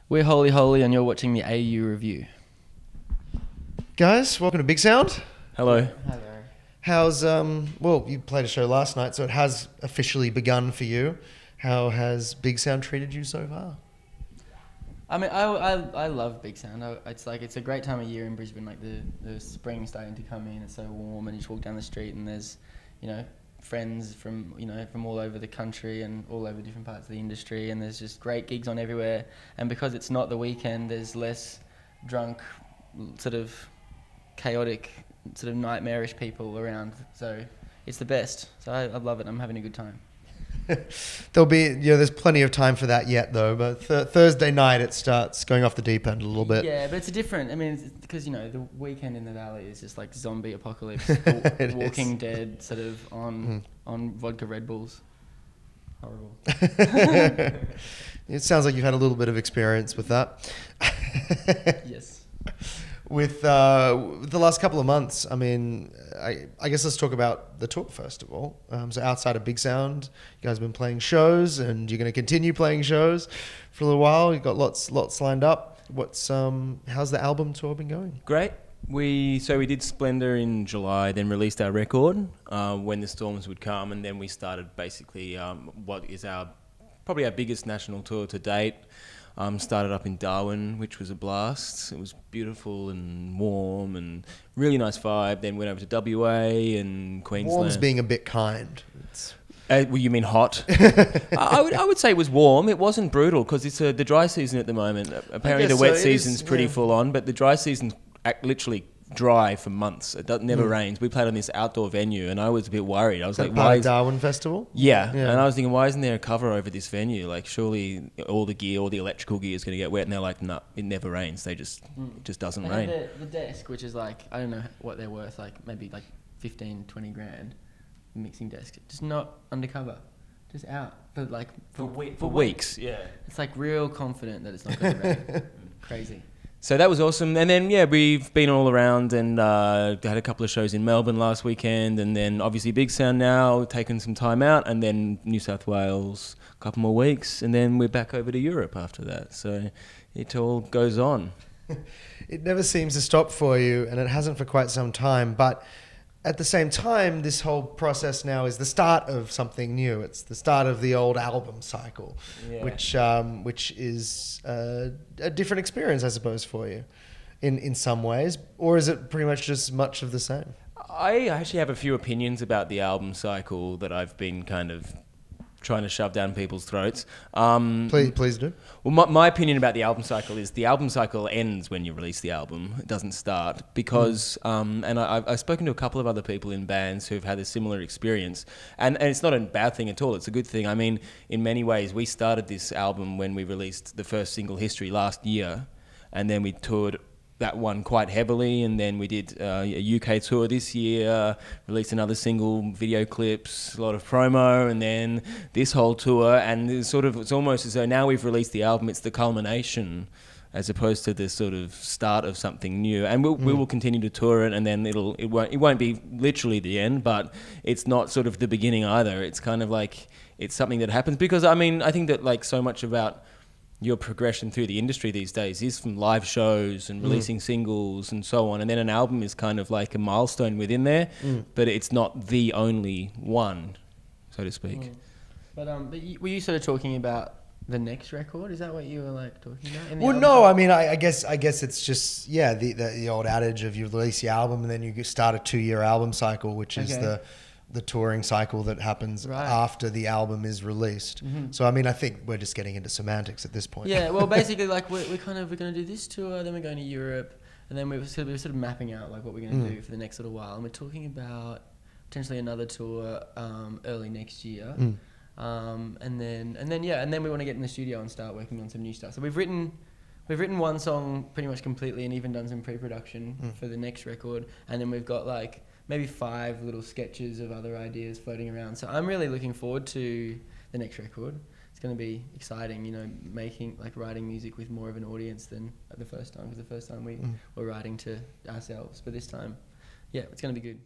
We're Holy Holy and you're watching the AU Review. Guys, welcome to Big Sound. Hello. Hello. How's, well, you played a show last night, so it has officially begun for you. How has Big Sound treated you so far? I mean, I love Big Sound. It's a great time of year in Brisbane. Like the spring's starting to come in. It's so warm, and you just walk down the street, and there's, friends from all over the country and all over different parts of the industry, and there's just great gigs on everywhere. And because it's not the weekend, there's less drunk, sort of chaotic, sort of nightmarish people around. So it's the best. So I love it. I'm having a good time. There'll be, there's plenty of time for that yet, though. But Thursday night it starts going off the deep end a little bit. Yeah, but it's a different. I mean, because the weekend in the valley is just like zombie apocalypse, Walking Dead, sort of on vodka Red Bulls. Horrible. It sounds like you've had a little bit of experience with that. Yes. With the last couple of months, I mean, I guess let's talk about the tour first of all. So outside of Big Sound, you guys have been playing shows, and you're going to continue playing shows for a little while. You've got lots lined up. How's the album tour been going? Great. We did Splendor in July, then released our record, When the Storms Would Come, and then we started basically what is probably our biggest national tour to date. Started up in Darwin, which was a blast. It was beautiful and warm and really nice vibe. Then went over to WA and Queensland. Warm's being a bit kind. Well, you mean hot? I would say it was warm. It wasn't brutal because it's the dry season at the moment. Apparently the wet season's pretty full on, but the dry season's literally dry for months. It never rains. We played on this outdoor venue, and I was a bit worried. I was like, "Why Darwin Festival?" Yeah, and I was thinking, why isn't there a cover over this venue? Like, surely all the electrical gear is going to get wet. And they're like, no, it never rains. It just doesn't rain. The desk, which is like, I don't know what they're worth, like maybe like 15, 20 grand. The mixing desk, just not undercover, just out for weeks. Yeah, it's like real confident that it's not going to rain. Crazy. So that was awesome. And then, we've been all around and had a couple of shows in Melbourne last weekend, and then obviously Big Sound now, taken some time out, and then New South Wales, a couple more weeks, and then we're back over to Europe after that. So it all goes on. It never seems to stop for you, and it hasn't for quite some time, but at the same time, this whole process now is the start of something new. It's the start of the old album cycle, which is a different experience, I suppose, for you in some ways. Or is it pretty much just much of the same? I actually have a few opinions about the album cycle that I've been kind of trying to shove down people's throats. Please do. Well, my opinion about the album cycle is the album cycle ends when you release the album. It doesn't start because, and I've spoken to a couple of other people in bands who've had a similar experience, and it's not a bad thing at all. It's a good thing. I mean, in many ways, we started this album when we released the first single, History, last year, and then we toured that one quite heavily, and then we did a UK tour this year, released another single, video clips, a lot of promo, and then this whole tour, and it's almost as though now we've released the album, it's the culmination as opposed to the sort of start of something new. And we will continue to tour it, and then it won't be literally the end, but it's not sort of the beginning either. It's kind of like it's something that happens, because I mean, I think that like so much about your progression through the industry these days is from live shows and releasing singles and so on, and then an album is kind of like a milestone within there, but it's not the only one, so to speak. But were you sort of talking about the next record? Is that what you were like talking about? Well, no, I mean, I guess it's just the old adage of you release the album and then you start a 2-year album cycle, which is the touring cycle that happens after the album is released. So, I mean, I think we're just getting into semantics at this point. Yeah, well, basically, like, we're going to do this tour, then we're going to Europe, and then we're sort of mapping out, like, what we're going to do for the next little while. And we're talking about potentially another tour early next year. And then we want to get in the studio and start working on some new stuff. So we've written one song pretty much completely, and even done some pre-production for the next record. And then we've got, like, maybe 5 little sketches of other ideas floating around. So I'm really looking forward to the next record. It's going to be exciting, writing music with more of an audience than the first time, because the first time we were writing to ourselves. But this time, it's going to be good.